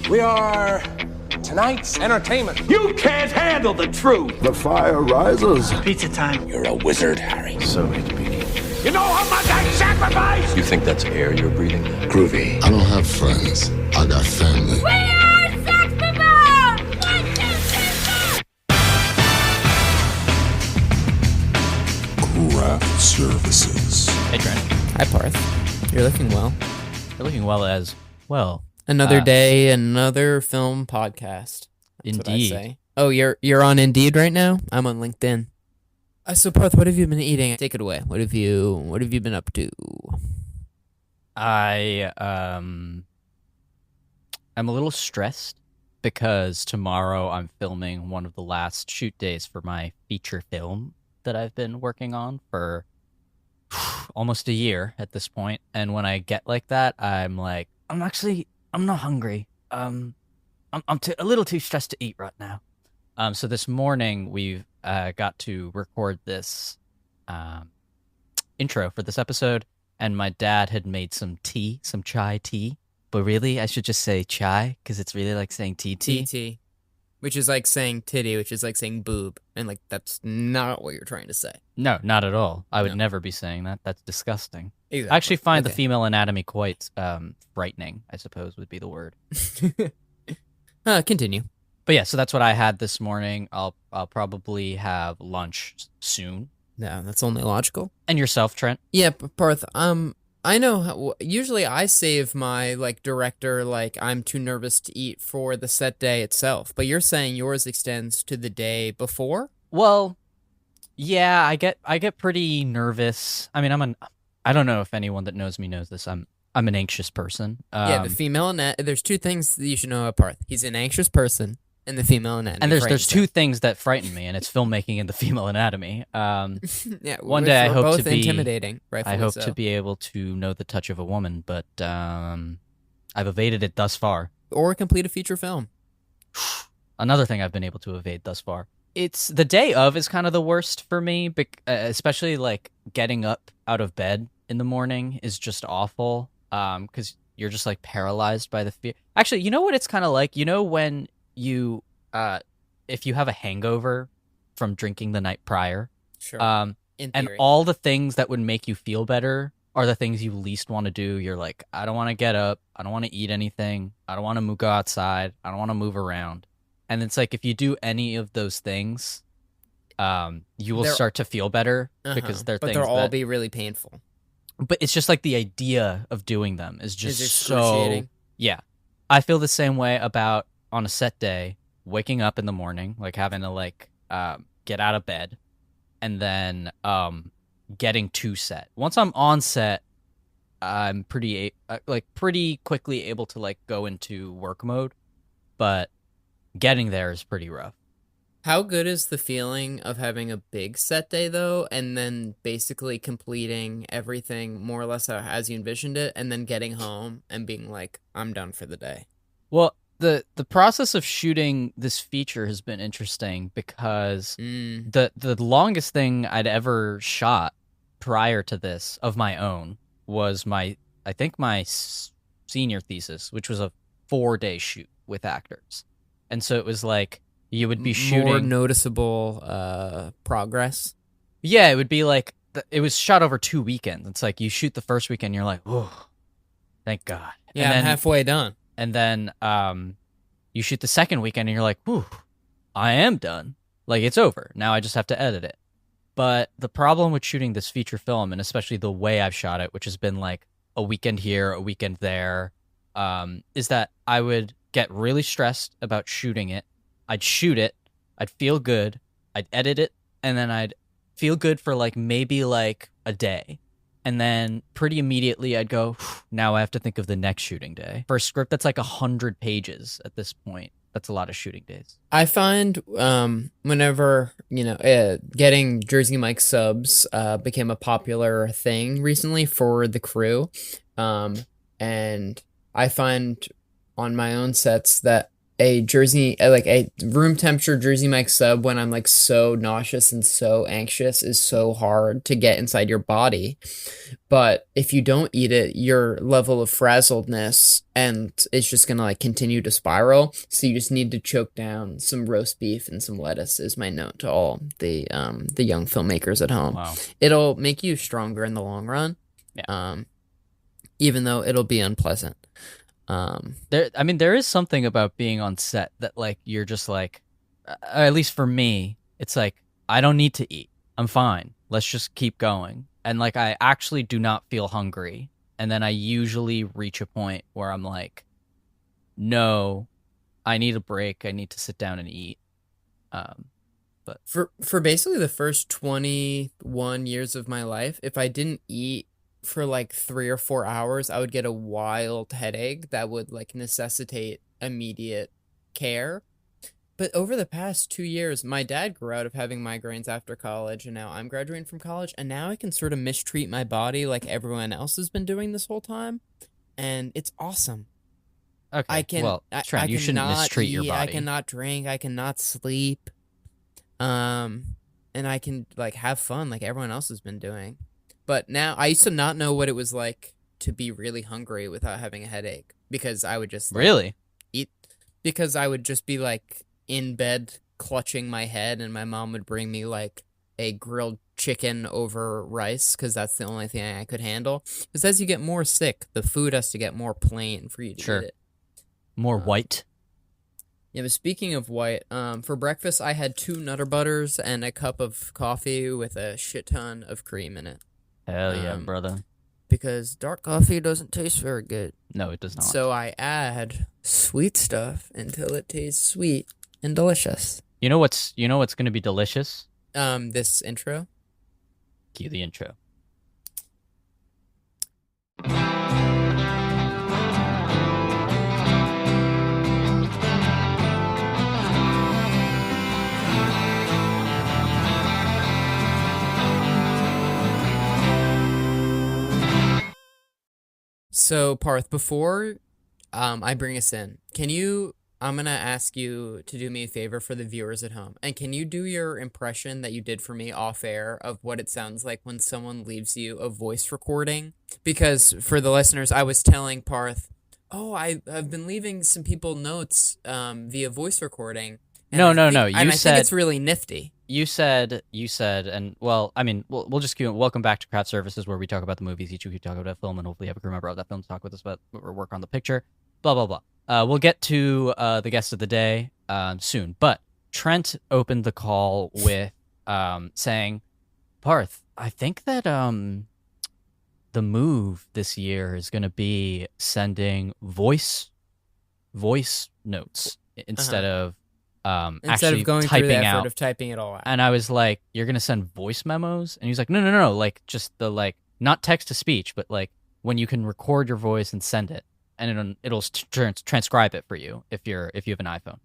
We are tonight's entertainment. You can't handle the truth. The fire rises. Pizza time. You're a wizard, Harry. So great to be here. You know how much I sacrifice? You think that's air you're breathing? Groovy. I don't have friends. I got family. We are Sex Bomb! 1, 2, 3, 4! Craft Services. Hey, Trent. Hi, Parth. You're looking well. You're looking well as well. Another day, another film podcast. That's what I Indeed. say. Oh, you're on Indeed right now? I'm on LinkedIn. So, Parth, what have you been eating? Take it away. What have you been up to? I'm a little stressed because tomorrow I'm filming one of the last shoot days for my feature film that I've been working on for almost a year at this point. And when I get like that, I'm like, I'm not hungry. I'm a little too stressed to eat right now. So this morning we've got to record this intro for this episode, and my dad had made some chai tea. But really, I should just say chai because it's really like saying TT. TT, which is like saying titty, which is like saying boob, and like that's not what you're trying to say. No, not at all. I would never be saying that. That's disgusting. Exactly. I actually find the female anatomy quite frightening, I suppose would be the word. Continue. But yeah, so that's what I had this morning. I'll probably have lunch soon. No, that's only logical. And yourself, Trent? Yeah, Parth. I know how, usually I save my director I'm too nervous to eat for the set day itself, but you're saying yours extends to the day before? Well, yeah, I get pretty nervous. I mean, I don't know if anyone that knows me knows this. I'm an anxious person. Yeah, the female there's two things that you should know about Parth. He's an anxious person, and the female anatomy. And there's two things that frighten me, and it's filmmaking and the female anatomy. Yeah, one day I hope both to be intimidating. I hope to be able to know the touch of a woman, but I've evaded it thus far. Or complete a feature film. Another thing I've been able to evade thus far. It's the day of is kind of the worst for me, especially getting up out of bed in the morning is just awful. Because you're just paralyzed by the fear. Actually, you know what it's kind of like? You know when you, if you have a hangover from drinking the night prior, sure. And all the things that would make you feel better are the things you least want to do. You're like, I don't want to get up. I don't want to eat anything. I don't want to go outside. I don't want to move around. And it's like, if you do any of those things, you will start to feel better because they're things they'll all that be really painful. But it's just the idea of doing them is just excruciating. So... Yeah. I feel the same way about, on a set day, waking up in the morning, having to, get out of bed, and then getting to set. Once I'm on set, I'm pretty quickly able to, go into work mode, but getting there is pretty rough. How good is the feeling of having a big set day, though, and then basically completing everything more or less as you envisioned it, and then getting home and being like, I'm done for the day? Well, the process of shooting this feature has been interesting because the longest thing I'd ever shot prior to this of my own was my senior thesis, which was a 4-day shoot with actors. And so it was you would be shooting... More noticeable progress? Yeah, it would be it was shot over 2 weekends. It's you shoot the first weekend, you're like, oh, thank God. Yeah, I'm halfway done. And then you shoot the second weekend, and you're like, whew, I am done. It's over. Now I just have to edit it. But the problem with shooting this feature film, and especially the way I've shot it, which has been a weekend here, a weekend there, is that I would get really stressed about shooting it. I'd shoot it, I'd feel good, I'd edit it, and then I'd feel good for maybe a day. And then pretty immediately I'd go, now I have to think of the next shooting day. For a script that's 100 pages at this point, that's a lot of shooting days. I find whenever, getting Jersey Mike subs became a popular thing recently for the crew. And I find on my own sets that a like a room temperature Jersey Mike sub when I'm like so nauseous and so anxious is so hard to get inside your body. But if you don't eat it, your level of frazzledness and it's just gonna like continue to spiral. So you just need to choke down some roast beef and some lettuce is my note to all the young filmmakers at home. Wow. It'll make you stronger in the long run. Yeah. Even though it'll be unpleasant. There is something about being on set that like you're just like, at least for me, it's like I don't need to eat. I'm fine. Let's just keep going. And like I actually do not feel hungry. And then I usually reach a point where I'm like, no, I need a break. I need to sit down and eat. But for basically the first 21 years of my life, if I didn't eat for like 3 or 4 hours, I would get a wild headache that would like necessitate immediate care. But over the past 2 years, my dad grew out of having migraines after college, and now I'm graduating from college, and now I can sort of mistreat my body like everyone else has been doing this whole time, and it's awesome. okay, Trent, you shouldn't mistreat your body. I cannot drink, I cannot sleep, and I can like have fun like everyone else has been doing. But now, I used to not know what it was like to be really hungry without having a headache, because I would just like, Really? eat, because I would just be like in bed clutching my head, and my mom would bring me like a grilled chicken over rice, because that's the only thing I could handle. Because as you get more sick, the food has to get more plain for you to Sure. eat it. More white? Yeah, but speaking of white, for breakfast I had 2 Nutter Butters and a cup of coffee with a shit ton of cream in it. Hell yeah, brother. Because dark coffee doesn't taste very good. No, it does not. So I add sweet stuff until it tastes sweet and delicious. You know what's going to be delicious? This intro. Cue the intro. So Parth, before I bring us in, I'm gonna ask you to do me a favor for the viewers at home, and can you do your impression that you did for me off air of what it sounds like when someone leaves you a voice recording? Because for the listeners, I was telling Parth, I've been leaving some people notes via voice recording. And No. I think it's really nifty. You said, and well, I mean, we'll just keep. Welcome back to Craft Services, where we talk about the movies. Each week we talk about a film, and hopefully have a crew member of that film to talk with us about or work on the picture. Blah blah blah. We'll get to the guest of the day soon. But Trent opened the call with saying, "Parth, I think that the move this year is going to be sending voice notes instead of." Instead actually of going typing through the effort out. of typing it all out. And I was like, "You're gonna send voice memos?" And he was like, "No, like just the like not text to speech, but like when you can record your voice and send it, and it'll transcribe it for you if you have an iPhone."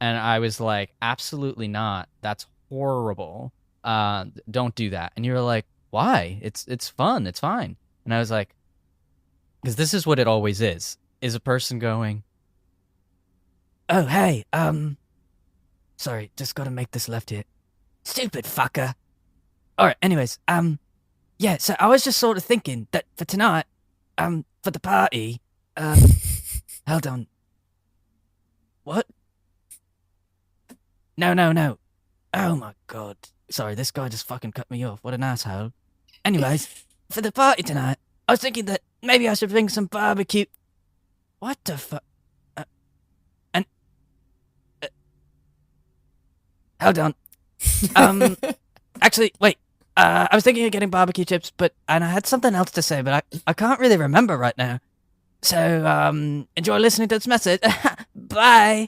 And I was like, "Absolutely not. That's horrible. Don't do that." And you were like, "Why? It's fun. It's fine." And I was like, "Because this is what it always is a person going, oh hey, sorry, just gotta make this left here. Stupid fucker. Alright, anyways, yeah, so I was just sort of thinking that for tonight, for the party, hold on. What? No. Oh my god. Sorry, this guy just fucking cut me off. What an asshole. Anyways, for the party tonight, I was thinking that maybe I should bring some barbecue. What the fuck? Hold on. Actually, wait. I was thinking of getting barbecue chips, and I had something else to say, but I can't really remember right now. So, enjoy listening to this message. Bye.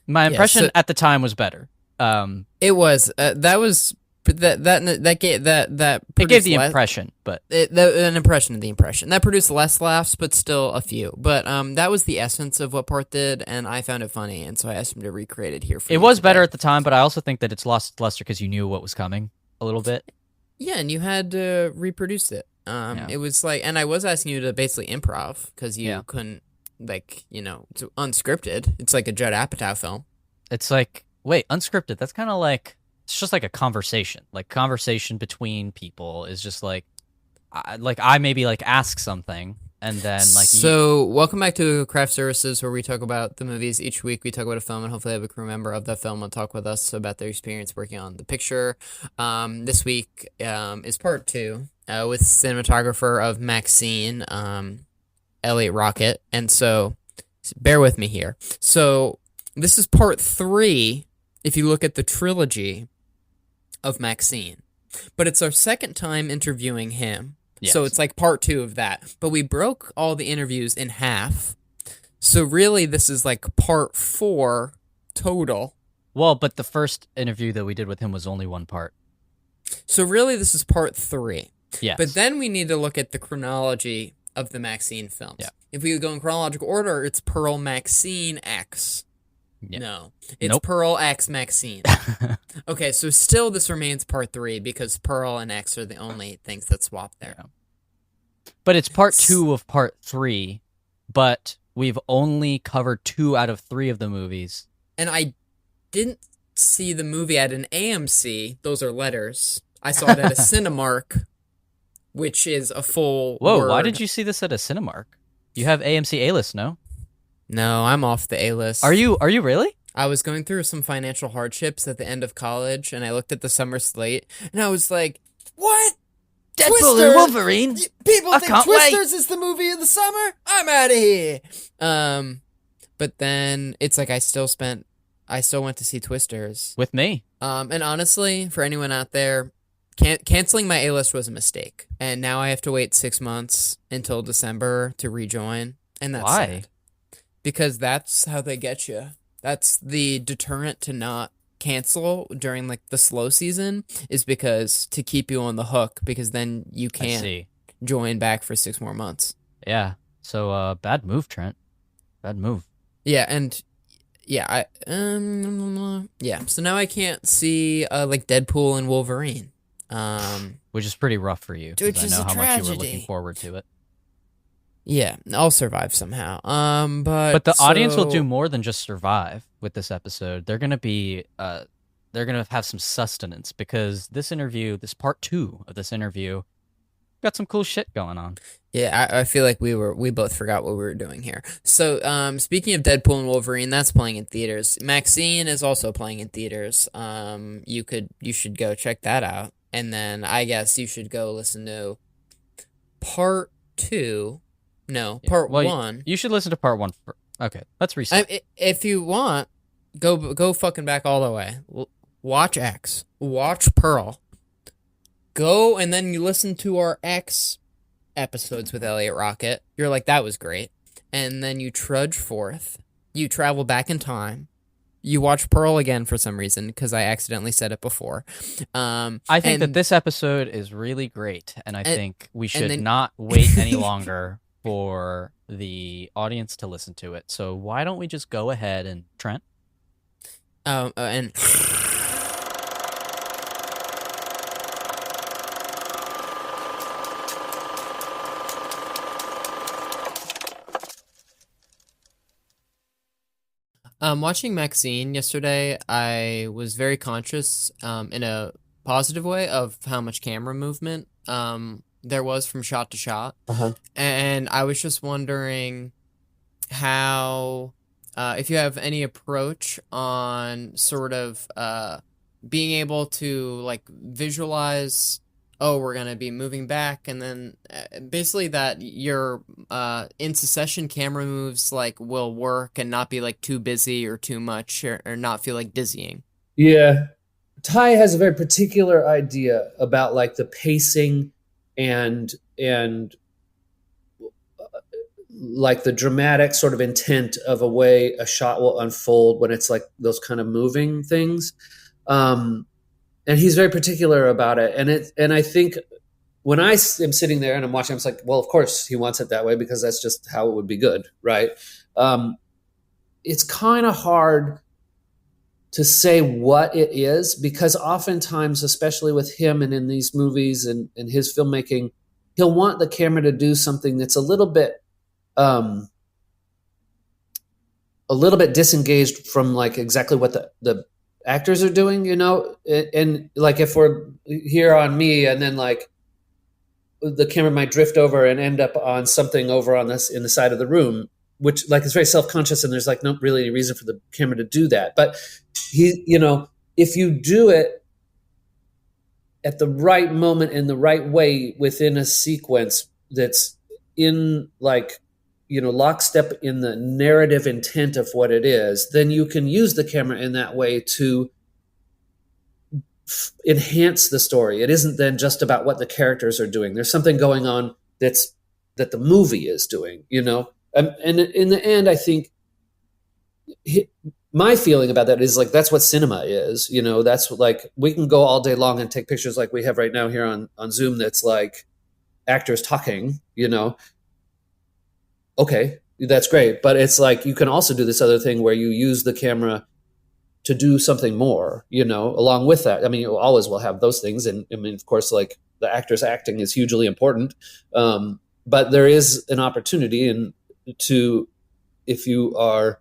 My impression at the time was better. It was. That was that gave that. It gave the impression, but an impression of the impression that produced less laughs, but still a few. But that was the essence of what Parth did, and I found it funny, and so I asked him to recreate it here for. It was better at the time, but I also think that it's lost its luster because you knew what was coming a little bit. Yeah, and you had reproduced it. It was like, and I was asking you to basically improv because you couldn't like, it's unscripted. It's like a Judd Apatow film. It's like, wait, unscripted. That's kind of like, it's just like a conversation. Like conversation between people is just like I maybe like ask something and then like. So welcome back to Craft Services, where we talk about the movies. Each week we talk about a film and hopefully have a crew member of that film and talk with us about their experience working on the picture. This week is part 2 with cinematographer of MaXXXine, Eliot Rockett. And so bear with me here. So this is part 3 if you look at the trilogy of MaXXXine. But it's our second time interviewing him. Yes. So it's like part 2 of that. But we broke all the interviews in half. So really this is like part 4 total. Well, but the first interview that we did with him was only one part. So really this is part 3. Yes. But then we need to look at the chronology of the MaXXXine films. Yeah. If we go in chronological order, it's Pearl MaXXXine X. Yeah. No, it's Nope. Pearl X MaXXXine. Okay, so still this remains part 3 because Pearl and X are the only things that swap there. Yeah. But it's part 2 of part 3, but we've only covered 2 out of 3 of the movies. And I didn't see the movie at an AMC. Those are letters. I saw it at a Cinemark, which is a full word. Why did you see this at a Cinemark? You have AMC A-list, no? No, I'm off the A-list. Are you really? I was going through some financial hardships at the end of college, and I looked at the summer slate, and I was like, what? Deadpool Twister? and Wolverine? People think can't Twisters is the movie of the summer? I'm out of here. But then it's like I still went to see Twisters. With me. And honestly, for anyone out there, canceling my A-list was a mistake. And now I have to wait 6 months until December to rejoin. And that's Why? sad. Because that's how they get you. That's the deterrent to not cancel during like the slow season, is because to keep you on the hook, because then you can't join back for 6 more months. Yeah. So bad move, Trent. Bad move. Yeah, and yeah, so now I can't see like Deadpool and Wolverine. Which is pretty rough for you. Which I is know a how tragedy. much you were looking forward to it. Yeah, I'll survive somehow. But the audience will do more than just survive with this episode. They're gonna be they're gonna have some sustenance, because this part 2 of this interview got some cool shit going on. Yeah, I feel like we both forgot what we were doing here. So, speaking of Deadpool and Wolverine, that's playing in theaters. MaXXXine is also playing in theaters. You should go check that out, and then I guess you should go listen to part 2. No, part 1. You should listen to part 1 first. Okay, let's reset. If you want, go fucking back all the way. Watch X. Watch Pearl. Go, and then you listen to our X episodes with Eliot Rockett. You're like, that was great. And then you trudge forth. You travel back in time. You watch Pearl again for some reason, because I accidentally said it before. I think that this episode is really great, and I think we should not wait any longer for the audience to listen to it. So why don't we just go ahead and Trent? And watching MaXXXine yesterday, I was very conscious, in a positive way, of how much camera movement there was from shot to shot. And I was just wondering how, if you have any approach on sort of being able to like visualize, oh, we're going to be moving back, and then basically that your in succession camera moves like will work and not be like too busy or too much or not feel like dizzying. Yeah. Ty has a very particular idea about like the pacing and like the dramatic sort of intent of a way a shot will unfold when it's like those kind of moving things. And he's very particular about it. And I think when I am sitting there and I'm watching, I'm just like, well, of course he wants it that way, because that's just how it would be good. Right. It's kind of hard to say what it is, because oftentimes, especially with him and in these movies and his filmmaking, he'll want the camera to do something that's a little bit a little bit disengaged from like exactly what the actors are doing, you know, and like if we're here on me and then like the camera might drift over and end up on something over on this in the side of the room, which like is very self-conscious, and there's like no really any reason for the camera to do that. But you know, if you do it at the right moment in the right way within a sequence that's in like, you know, lockstep in the narrative intent of what it is, then you can use the camera in that way to enhance the story. It isn't then just about what the characters are doing. There's something going on that the movie is doing, you know? And in the end, I think my feeling about that is like, that's what cinema is, you know, that's like, we can go all day long and take pictures like we have right now here on Zoom. That's like actors talking, you know, okay, that's great. But it's like, you can also do this other thing where you use the camera to do something more, you know, along with that. I mean, you always will have those things. And I mean, of course, like the actors acting is hugely important. But there is an opportunity if you are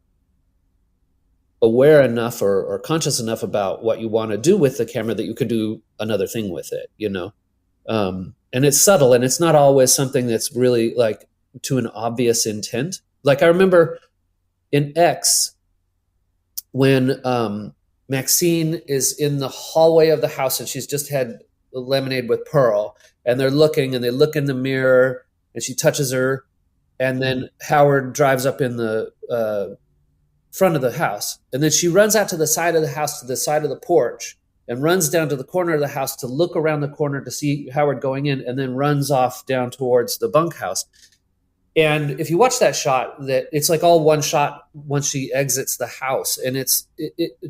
aware enough or conscious enough about what you want to do with the camera, that you could do another thing with it, you know? And it's subtle, and it's not always something that's really like to an obvious intent. Like I remember in X, when MaXXXine is in the hallway of the house and she's just had lemonade with Pearl, and they're looking and they look in the mirror and she touches her, and then Howard drives up in the front of the house, and then she runs out to the side of the house, to the side of the porch, and runs down to the corner of the house to look around the corner to see Howard going in, and then runs off down towards the bunkhouse. And if you watch that shot, that it's like all one shot once she exits the house. And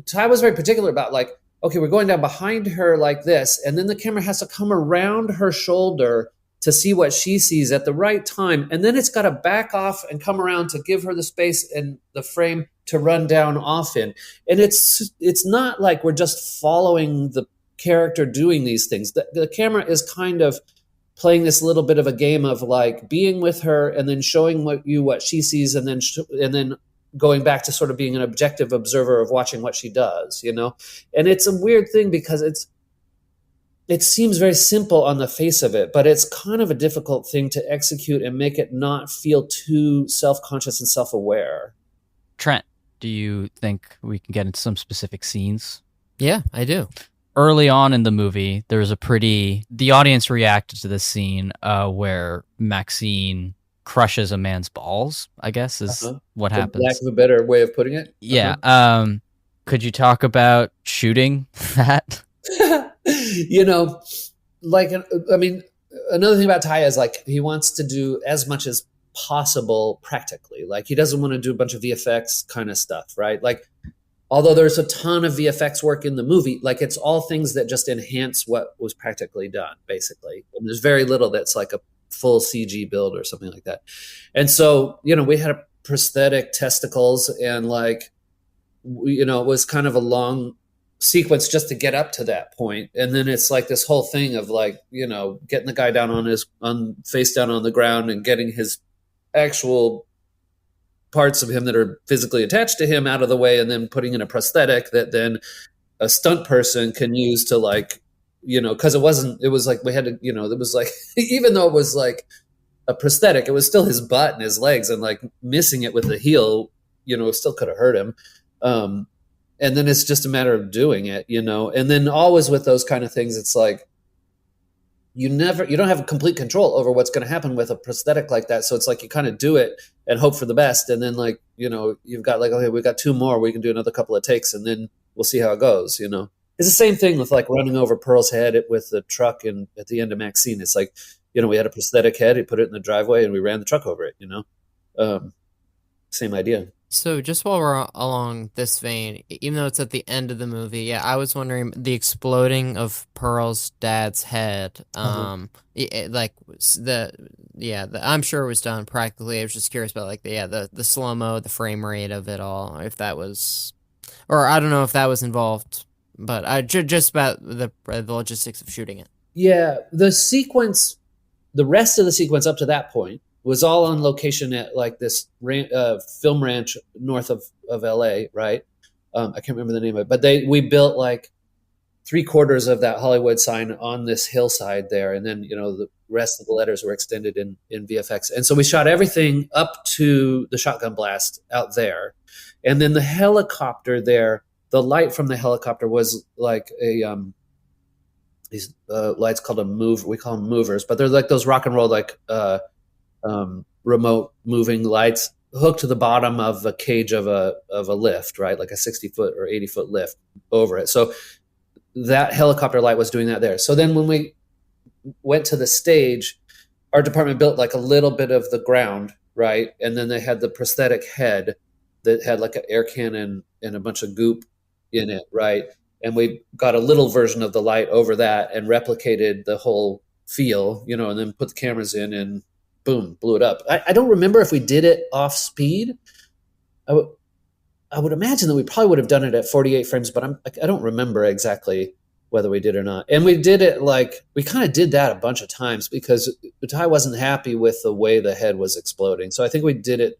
Ty was very particular about like, okay, we're going down behind her like this, and then the camera has to come around her shoulder to see what she sees at the right time. And then it's got to back off and come around to give her the space and the frame to run down off in. And it's not like we're just following the character doing these things. The camera is kind of playing this little bit of a game of like being with her and then showing what she sees, and then going back to sort of being an objective observer of watching what she does, you know? And it's a weird thing because it seems very simple on the face of it, but it's kind of a difficult thing to execute and make it not feel too self-conscious and self-aware. Trent, do you think we can get into some specific scenes? Yeah, I do. Early on in the movie, there's the audience reacted to this scene where MaXXXine crushes a man's balls, I guess is what happens. For lack of a better way of putting it. Yeah. Could you talk about shooting that? You know, like, I mean, another thing about Ty is like, he wants to do as much as possible practically. Like, he doesn't want to do a bunch of VFX kind of stuff, right? Like, although there's a ton of VFX work in the movie, like it's all things that just enhance what was practically done, basically. And there's very little that's like a full CG build or something like that. And so, you know, we had prosthetic testicles, and like, you know, it was kind of a long sequence just to get up to that point. And then it's like this whole thing of like, you know, getting the guy down on face down on the ground and getting his actual parts of him that are physically attached to him out of the way, and then putting in a prosthetic that then a stunt person can use to like, you know, because it was like we had to, you know, it was like, even though it was like a prosthetic, it was still his butt and his legs, and like missing it with the heel, you know, still could have hurt him. And then it's just a matter of doing it, you know. And then always with those kind of things, it's like you don't have complete control over what's going to happen with a prosthetic like that. So it's like you kind of do it and hope for the best. And then like, you know, you've got like, okay, we've got 2 more. We can do another couple of takes, and then we'll see how it goes, you know. It's the same thing with like running over Pearl's head with the truck, and at the end of MaXXXine, it's like, you know, we had a prosthetic head, he put it in the driveway, and we ran the truck over it, you know. Same idea. So just while we're along this vein, even though it's at the end of the movie, yeah, I was wondering the exploding of Pearl's dad's head. I'm sure it was done practically. I was just curious about like the slow mo, the frame rate of it all, if that was, or I don't know if that was involved, but just about the logistics of shooting it. Yeah, the rest of the sequence up to that point was all on location at like this film ranch north of LA, right? I can't remember the name of it, but we built like 3/4 of that Hollywood sign on this hillside there, and then the rest of the letters were extended in VFX. And so we shot everything up to the shotgun blast out there, and then the helicopter there. The light from the helicopter was like these lights called a move. We call them movers, but they're like those rock and roll like remote moving lights hooked to the bottom of a cage of a lift, right? Like a 60-foot or 80-foot lift over it. So that helicopter light was doing that there. So then when we went to the stage, our department built like a little bit of the ground, right? And then they had the prosthetic head that had like an air cannon and a bunch of goop in it, right? And we got a little version of the light over that and replicated the whole feel, and then put the cameras in and boom, blew it up. I don't remember if we did it off speed. I would imagine that we probably would have done it at 48 frames, but I don't remember exactly whether we did or not. And we did it we kind of did that a bunch of times because Ty wasn't happy with the way the head was exploding. So I think we did it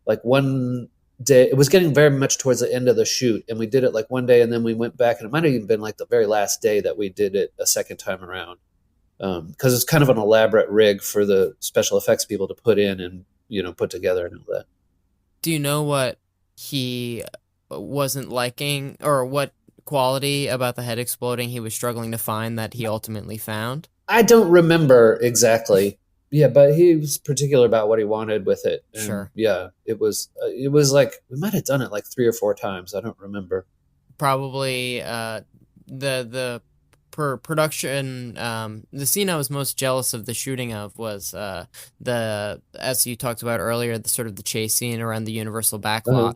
like one day. It was getting very much towards the end of the shoot, and we did it like one day, and then we went back, and it might have even been like the very last day that we did it a second time around. Because it's kind of an elaborate rig for the special effects people to put in and put together and all that. Do you know what he wasn't liking, or what quality about the head exploding he was struggling to find that he ultimately found? I don't remember exactly. Yeah, but he was particular about what he wanted with it. And sure. Yeah, it was like we might have done it like 3 or 4 times. I don't remember. Probably the production, the scene I was most jealous of the shooting of was as you talked about earlier, the sort of the chase scene around the Universal backlot.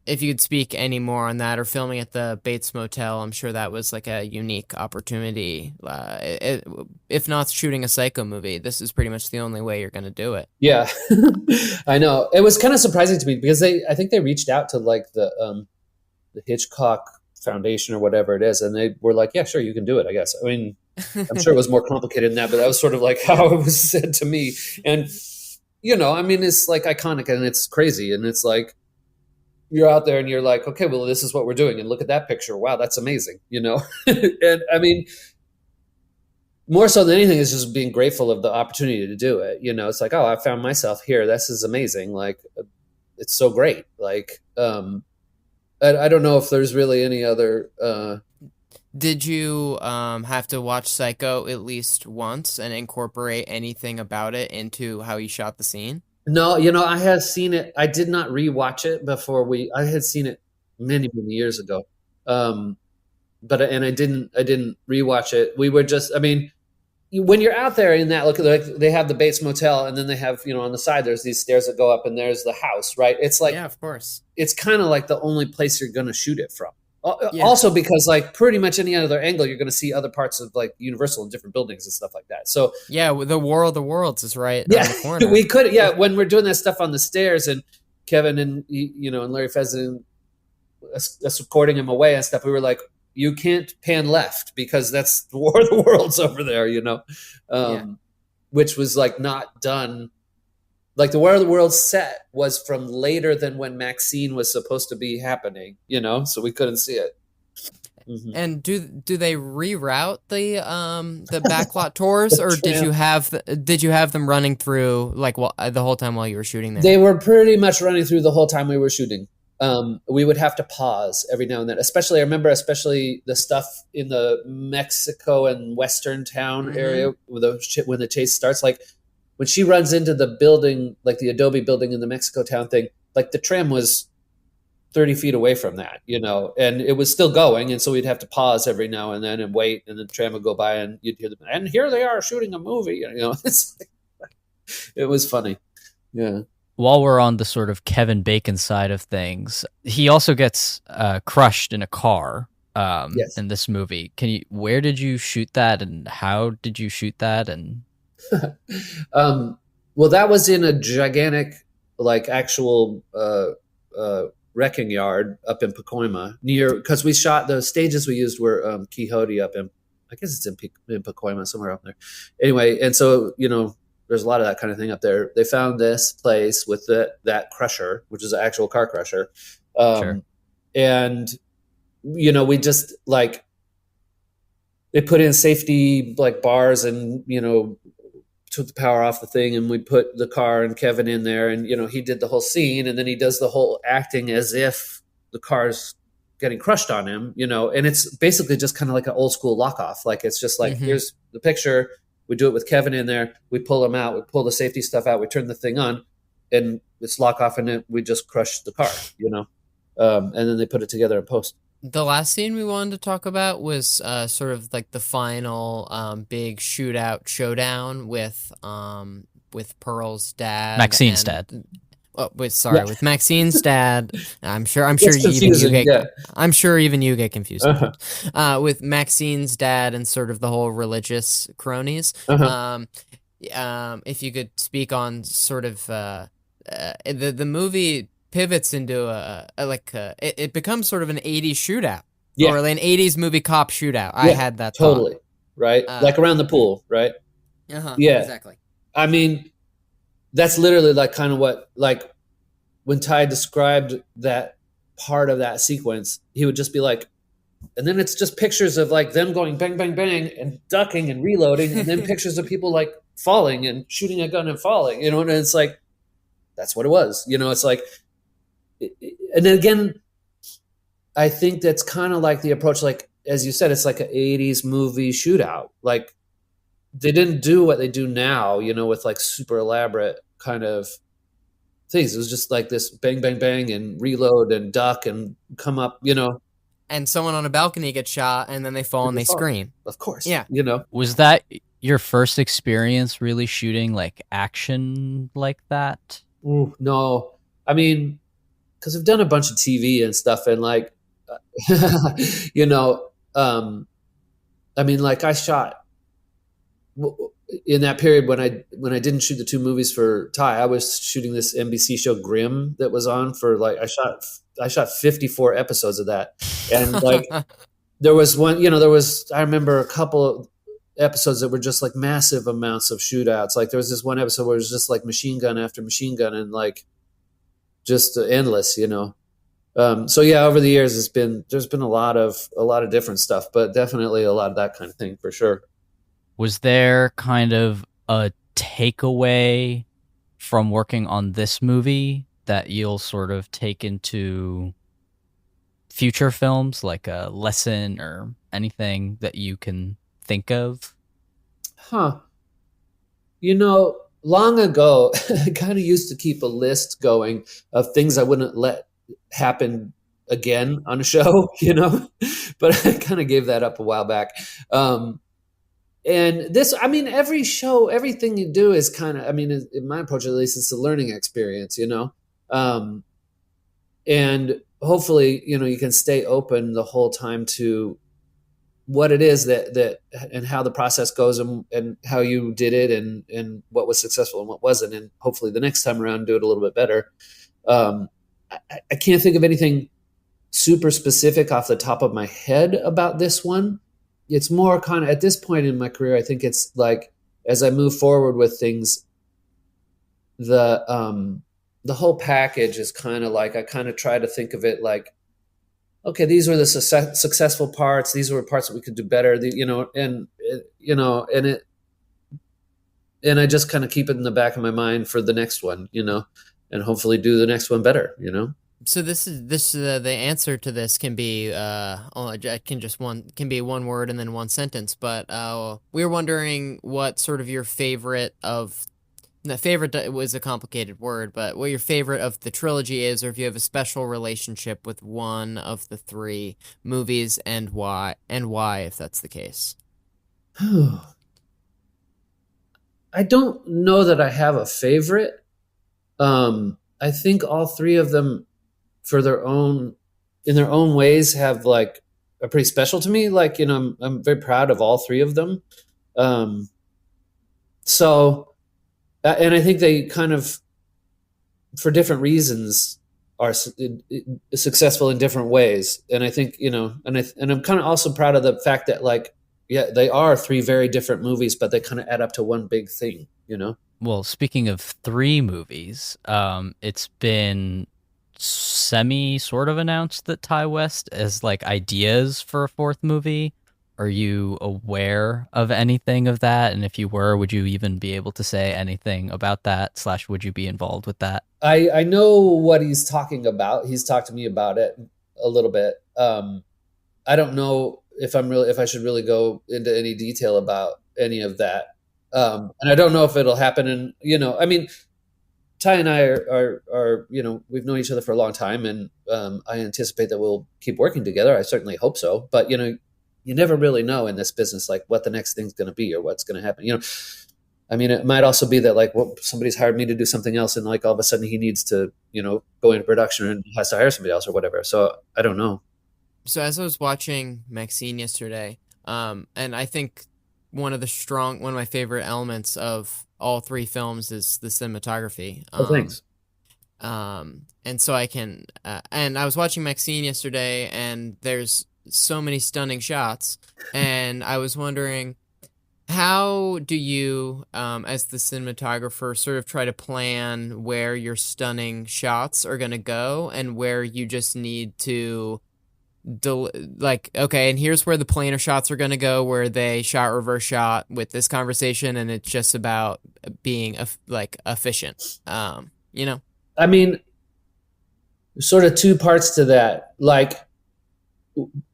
If you could speak any more on that, or filming at the Bates Motel, I'm sure that was like a unique opportunity. If not shooting a Psycho movie, this is pretty much the only way you're going to do it. Yeah, I know. It was kind of surprising to me because I think they reached out to like the Hitchcock Foundation or whatever it is, and they were like, yeah, sure, you can do it, I guess. I mean, I'm sure it was more complicated than that, but that was sort of like how it was said to me. And I mean, it's like iconic and it's crazy, and it's like you're out there and you're like, okay, well, this is what we're doing, and look at that picture, wow, that's amazing. And I mean, more so than anything is just being grateful of the opportunity to do it. It's like, oh, I found myself here, this is amazing, like it's so great. Like I don't know if there's really any other. Did you have to watch Psycho at least once and incorporate anything about it into how you shot the scene? No, I had seen it. I did not rewatch it before I had seen it many, many years ago. But I didn't rewatch it. We were just, I mean, when you're out there in that, look, they have the Bates Motel, and then they have, on the side, there's these stairs that go up, and there's the house, right? It's like, yeah, of course. It's kind of like the only place you're going to shoot it from. Yeah. Also because like pretty much any other angle, you're going to see other parts of like Universal and different buildings and stuff like that. So yeah, the War of the Worlds is right on the corner. We could, when we're doing that stuff on the stairs, and Kevin and, and Larry Fezzen escorting him away and stuff, we were like, you can't pan left because that's the War of the Worlds over there, which was like not done. Like the War of the Worlds set was from later than when MaXXXine was supposed to be happening, so we couldn't see it. Mm-hmm. And do they reroute the backlot tours, or did you have them running through like the whole time while you were shooting there? They were pretty much running through the whole time we were shooting. We would have to pause every now and then, especially the stuff in the Mexico and Western town area when the chase starts. Like when she runs into the building, like the Adobe building in the Mexico town thing, like the tram was 30 feet away from that, and it was still going. And so we'd have to pause every now and then and wait, and the tram would go by and you'd hear them. And here they are shooting a movie, it's like, it was funny. Yeah. While we're on the sort of Kevin Bacon side of things, he also gets crushed in a car in this movie. Where did you shoot that, and how did you shoot that? And well, that was in a gigantic, like actual wrecking yard up in Pacoima because we shot, the stages we used were Quixote up in, I guess it's in Pacoima, somewhere up there. Anyway, and so, there's a lot of that kind of thing up there. They found this place with that crusher, which is an actual car crusher. Sure. And, we just like, they put in safety like bars and, took the power off the thing, and we put the car and Kevin in there, and, he did the whole scene, and then he does the whole acting as if the car's getting crushed on him, and it's basically just kind of like an old school lock off. Like, it's just like, here's the picture. We do it with Kevin in there. We pull him out. We pull the safety stuff out. We turn the thing on, and it's lock off, and then we just crush the car, and then they put it together in post. The last scene we wanted to talk about was sort of like the final big showdown with Pearl's dad. Maxine's dad. Oh, with Maxine's dad. I'm sure even you get confused with Maxine's dad and sort of the whole religious cronies. If you could speak on sort of the movie pivots into it becomes sort of an 80s shootout, or an 80s movie cop shootout. I had that totally thought. Right, like around the pool, right? Yeah, exactly. I mean, that's literally like kind of what, like, when Ty described that part of that sequence, he would just be like, and then it's just pictures of like them going bang, bang, bang and ducking and reloading. And then pictures of people like falling and shooting a gun and falling, and it's like, that's what it was. It's like, and then again, I think that's kind of like the approach, like, as you said, it's like an 80s movie shootout. Like, they didn't do what they do now, with like super elaborate kind of things. It was just like this bang, bang, bang and reload and duck and come up, And someone on a balcony gets shot, and then they fall and they scream. Of course. Yeah. Was that your first experience really shooting like action like that? Ooh, no. I mean, because I've done a bunch of TV and stuff, and like, I mean, like, I shot in that period when I didn't shoot the two movies for Ty. I was shooting this NBC show Grimm that was on for like, I shot 54 episodes of that, and like there was one, I remember a couple of episodes that were just like massive amounts of shootouts. Like, there was this one episode where it was just like machine gun after machine gun, and like just endless, so yeah, over the years there's been a lot of different stuff, but definitely a lot of that kind of thing for sure. Was there kind of a takeaway from working on this movie that you'll sort of take into future films, like a lesson or anything that you can think of? Long ago, I kind of used to keep a list going of things I wouldn't let happen again on a show, but I kind of gave that up a while back. And this, I mean, every show, everything you do is kind of, I mean, in my approach, at least, it's a learning experience, and hopefully, you can stay open the whole time to what it is that and how the process goes, and how you did it, and what was successful and what wasn't. And hopefully the next time around, do it a little bit better. I can't think of anything super specific off the top of my head about this one. It's more kind of, at this point in my career, I think it's like, as I move forward with things, the whole package is kind of like, I kind of try to think of it like, okay, these were the successful parts. These were parts that we could do better, and I just kind of keep it in the back of my mind for the next one, and hopefully do the next one better, So the answer to this can be can be one word and then one sentence. But we were wondering what sort of your favorite of the favorite was a complicated word, but what your favorite of the trilogy is, or if you have a special relationship with one of the three movies, and why, if that's the case. I don't know that I have a favorite. I think all three of them, in their own ways, have like are pretty special to me. Like, I'm very proud of all three of them. And I think they kind of, for different reasons, are successful in different ways. And I think, and I'm kind of also proud of the fact that, like, yeah, they are three very different movies, but they kind of add up to one big thing, you know? Well, speaking of three movies, it's been sort of announced that Ty West has like ideas for a fourth movie. Are you aware of anything of that? And if you were, would you even be able to say anything about that? / would you be involved with that? I know what he's talking about. He's talked to me about it a little bit. I don't know if I should really go into any detail about any of that. And I don't know if it'll happen. And, you know, I mean, Ty and I are, you know, we've known each other for a long time, and I anticipate that we'll keep working together. I certainly hope so. But, you know, you never really know in this business, like what the next thing's going to be or what's going to happen. You know, I mean, it might also be that like, well, somebody's hired me to do something else, and like all of a sudden he needs to, you know, go into production and has to hire somebody else or whatever. So I don't know. So as I was watching MaXXXine yesterday, and I think one of my favorite elements of all three films is the cinematography. Oh, thanks. And so I can, and I was watching MaXXXine yesterday, and there's so many stunning shots, and I was wondering, how do you, as the cinematographer, sort of try to plan where your stunning shots are going to go and where you just need to like, okay, and here's where the planar shots are going to go, where they shot reverse shot with this conversation, and it's just about being like efficient, you know? I mean, sort of two parts to that. Like,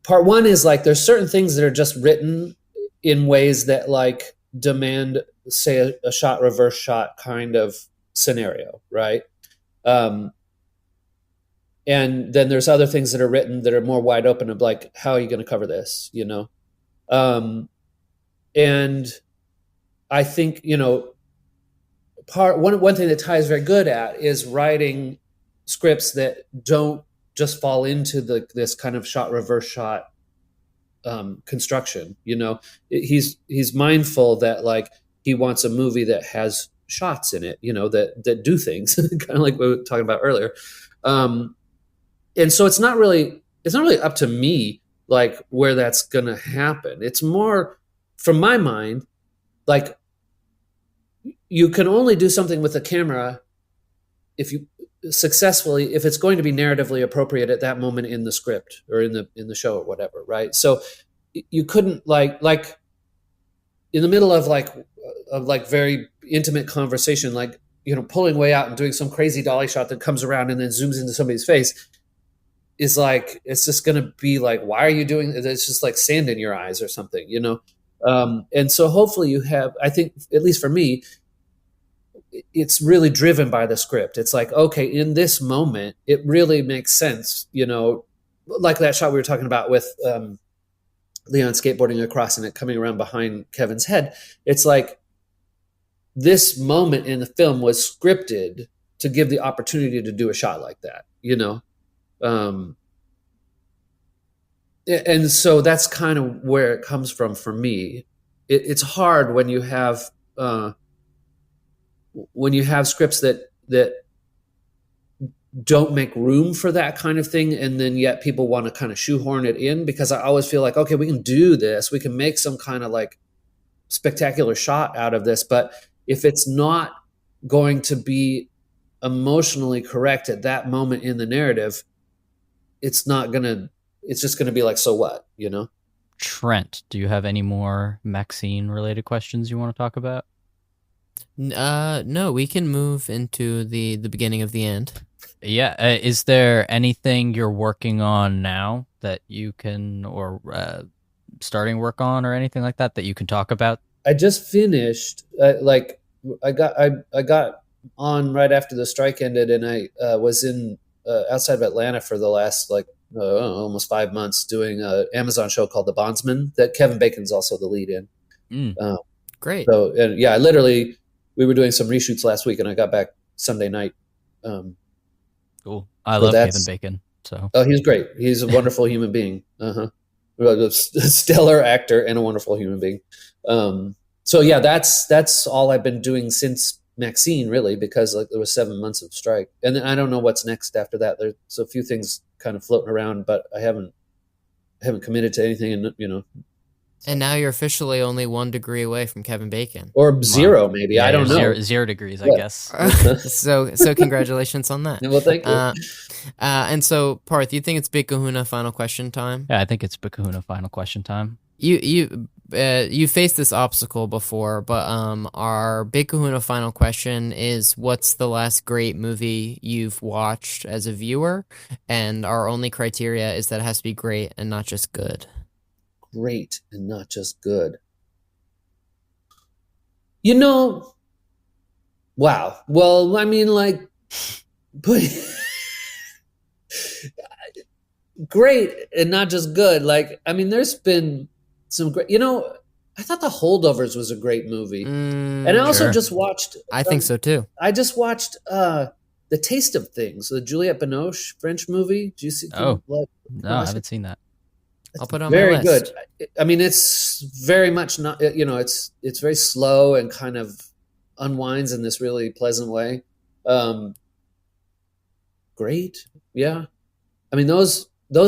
part one is like there's certain things that are just written in ways that like demand, say, a shot reverse shot kind of scenario, right? And then there's other things that are written that are more wide open of like, how are you going to cover this, you know? And I think, you know, one thing that Ty is very good at is writing scripts that don't just fall into this kind of shot reverse shot construction. You know, he's mindful that like he wants a movie that has shots in it, you know, that do things, kind of like we were talking about earlier. And so it's not really up to me like where that's going to happen. It's more, from my mind, like you can only do something with the camera if it's going to be narratively appropriate at that moment in the script or in the show or whatever, right? So you couldn't like in the middle of very intimate conversation, like, you know, pulling way out and doing some crazy dolly shot that comes around and then zooms into somebody's face is like, it's just going to be like, why are you doing it? It's just like sand in your eyes or something, you know? And so hopefully you have, I think, at least for me, it's really driven by the script. It's like, okay, in this moment, it really makes sense, you know, like that shot we were talking about with Leon skateboarding across and it coming around behind Kevin's head. It's like this moment in the film was scripted to give the opportunity to do a shot like that, you know? And so that's kind of where it comes from for me. It's hard when you have scripts that don't make room for that kind of thing, and then yet people want to kind of shoehorn it in, because I always feel like, okay, we can do this, we can make some kind of like spectacular shot out of this, but if it's not going to be emotionally correct at that moment in the narrative, it's just gonna be like, so what, you know? Trent, do you have any more MaXXXine related questions you want to talk about? No, we can move into the beginning of the end. Yeah. Is there anything you're working on now that you can, or starting work on or anything like that you can talk about? I just finished, I got on right after the strike ended, and I was in outside of Atlanta for the last almost 5 months doing an Amazon show called The Bondsman that Kevin Bacon's also the lead in. Great. So, and yeah, we were doing some reshoots last week, and I got back Sunday night. Cool. I love Kevin Bacon. So. Oh, he's great. He's a wonderful human being. A stellar actor and a wonderful human being. So yeah, that's all I've been doing since MaXXXine, really, because like there was 7 months of strike, and then I don't know what's next after that. There's a few things kind of floating around, but I haven't committed to anything, and you know, And now you're officially only 1 degree away from Kevin Bacon. Or 0, maybe. Yeah, I don't know. 0 degrees, I Yeah. guess. So congratulations on that. Well, thank you. And so, Parth, you think it's Big Kahuna final question time? Yeah, I think it's Big Kahuna final question time. You faced this obstacle before, but our Big Kahuna final question is, what's the last great movie you've watched as a viewer? And our only criteria is that it has to be great and not just good. Great and not just good. You know, wow. Well, I mean, like, but great and not just good. Like, I mean, there's been some great, I thought The Holdovers was a great movie. And I also Sure. just watched. I think so too. I just watched The Taste of Things, the Juliette Binoche French movie. Do you see? Oh. No, I haven't seen that. I'll put it on Very my list. good. I mean, it's very much not. It's very slow and kind of unwinds in this really pleasant way. Great, yeah. I mean, those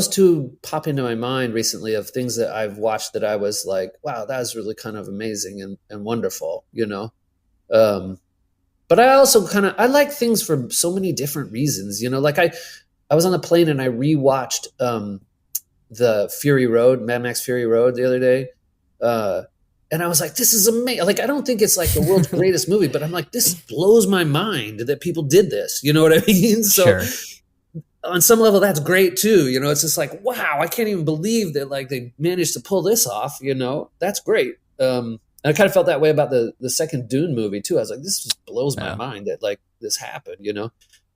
two pop into my mind recently of things that I've watched that I was like, wow, that was really kind of amazing and wonderful, But I also I like things for so many different reasons, Like I was on the plane and I rewatched the Fury Road, Mad Max Fury Road the other day. And I was like, this is amazing. Like, I don't think it's like the world's greatest movie, but I'm like, this blows my mind that people did this. You know what I mean? So Sure. on some level, that's great too. It's just like, wow, I can't even believe that like they managed to pull this off. That's great. And I kind of felt that way about the second Dune movie too. I was like, this just blows my mind that like this happened,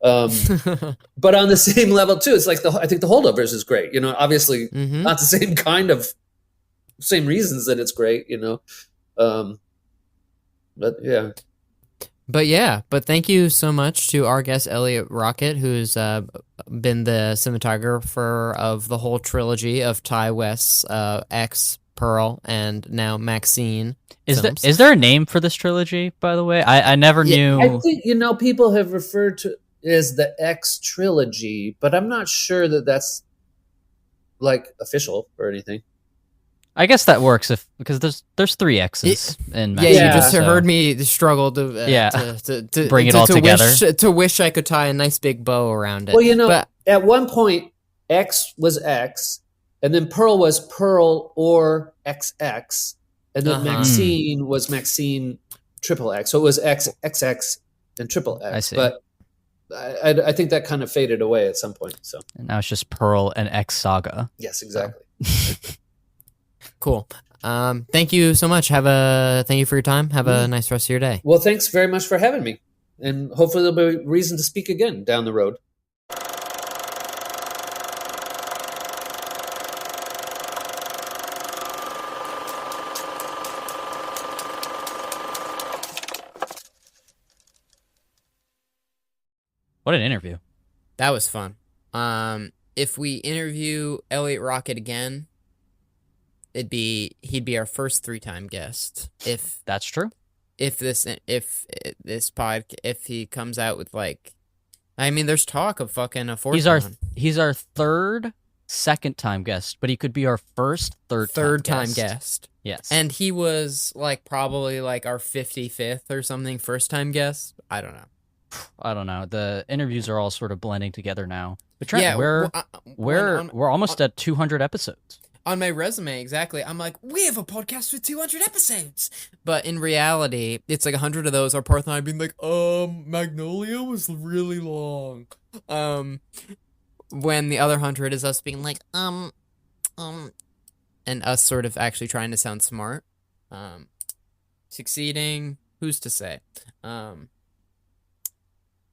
But on the same level too, it's like I think The Holdovers is great. Obviously not the same kind of same reasons that it's great. But yeah. But thank you so much to our guest Eliot Rockett, who's been the cinematographer of the whole trilogy of Ty West's X, Pearl, and now MaXXXine. Is there a name for this trilogy, by the way? I never knew. I think people have referred to it as the X trilogy, but I'm not sure that that's like official or anything. I guess that works because there's 3 X's in MaXXXine. Yeah, you just heard me struggle to bring it all together. To wish I could tie a nice big bow around it. Well, but at one point, X was X, and then Pearl was Pearl or XX, and then MaXXXine was MaXXXine triple X. So it was XX and triple X. I see. But I think that kind of faded away at some point. So And now it's just Pearl and X Saga. yes, exactly. cool. Thank you so much. Thank you for your time. Have a nice rest of your day. Well, thanks very much for having me, and hopefully there'll be reason to speak again down the road. What an interview. That was fun. If we interview Eliot Rockett again, he'd be our first 3-time guest. If That's true. if he comes out with there's talk of fucking a fourth one. He's our third second-time guest, but he could be our first third-time guest. Yes. And he was probably our 55th or something first-time guest. I don't know. I don't know. The interviews are all sort of blending together now. But Trent, Yeah, we're almost at 200 episodes. On my resume, exactly. I'm like, we have a podcast with 200 episodes. But in reality, it's 100 of those are Parth and I being like, Magnolia was really long. When the other 100 is us being like, and us sort of actually trying to sound smart. Succeeding, who's to say?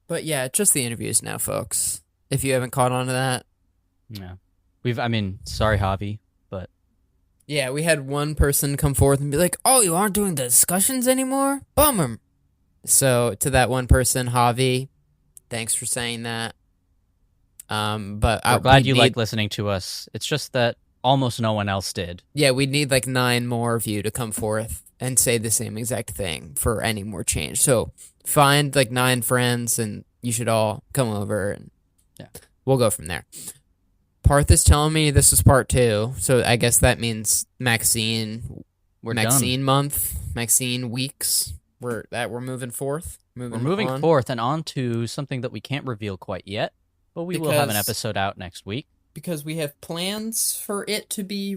But yeah, just the interviews now, folks. If you haven't caught on to that. Yeah. Sorry, Javi, but Yeah, we had one person come forth and be like, oh, you aren't doing the discussions anymore? Bummer. So to that one person, Javi, thanks for saying that. But we're glad you like listening to us. It's just that almost no one else did. Yeah, we'd need 9 more of you to come forth and say the same exact thing for any more change. So find 9 friends and you should all come over and we'll go from there. Parth is telling me this is part 2, so I guess that means MaXXXine. We're MaXXXine done. month, MaXXXine weeks. We're moving forth. We're moving on. forth and on to something that we can't reveal quite yet, but we will have an Because- episode out next week. because we have plans for it to be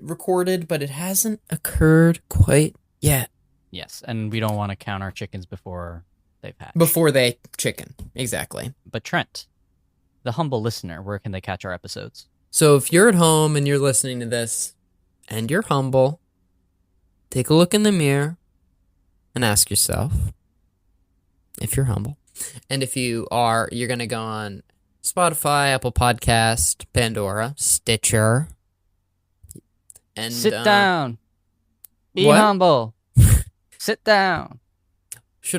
recorded, but it hasn't occurred quite yet. Yes, and we don't want to count our chickens before they've hatched. Before they chicken, exactly. But Trent, the humble listener, where can they catch our episodes? So if you're at home and you're listening to this, and you're humble, take a look in the mirror and ask yourself if you're humble. And if you are, you're going to go on Spotify, Apple Podcast, Pandora, Stitcher. And Sit down. Be what? humble. Sit down.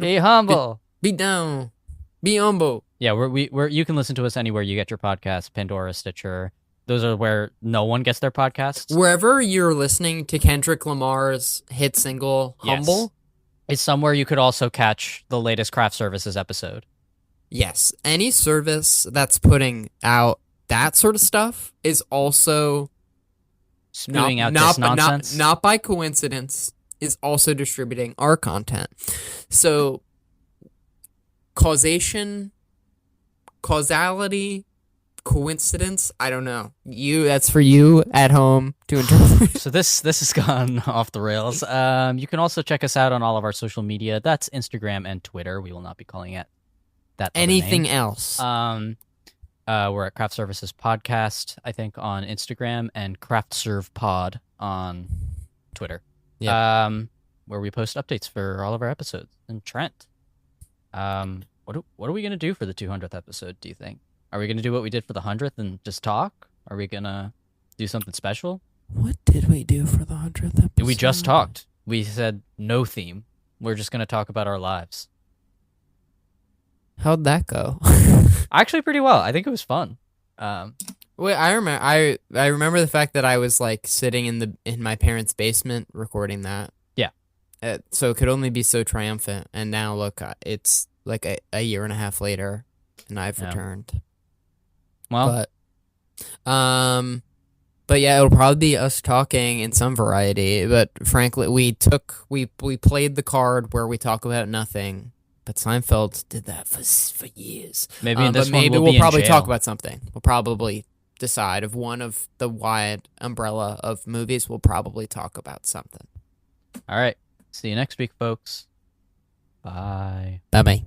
Be humble. Be down. Be humble. Yeah, we're you can listen to us anywhere you get your podcasts, Pandora, Stitcher. Those are where no one gets their podcasts. Wherever you're listening to Kendrick Lamar's hit single, Humble. It's somewhere you could also catch the latest Craft Services episode. Yes. Any service that's putting out that sort of stuff is also Spewing out this nonsense. not by coincidence, is also distributing our content. So causality, coincidence, I don't know. That's for you at home to interpret. So this has gone off the rails. You can also check us out on all of our social media. That's Instagram and Twitter. We will not be calling it that other Anything name. else. We're at Craft Services Podcast, I think, on Instagram, and Craft Serve Pod on Twitter. Yeah. Where we post updates for all of our episodes. And Trent, what are we gonna do for the 200th episode? Do you think? Are we gonna do what we did for the 100th and just talk? Are we gonna do something special? What did we do for the 100th episode? We just talked. We said no theme. We're just gonna talk about our lives. How'd that go? Actually, pretty well. I think it was fun. Wait, I remember the fact that I was like sitting in my parents' basement recording that. Yeah. So it could only be so triumphant. And now look, it's like a year and a half later, and I've Yeah. returned. Well, But yeah, it'll probably be us talking in some variety. But frankly, we played the card where we talk about nothing. But Seinfeld did that for years. maybe in this but one maybe we'll be probably in talk jail. about something. We'll probably decide of one of the wide umbrella of movies. We'll probably talk about something. All right. See you next week, folks. Bye. Bye bye.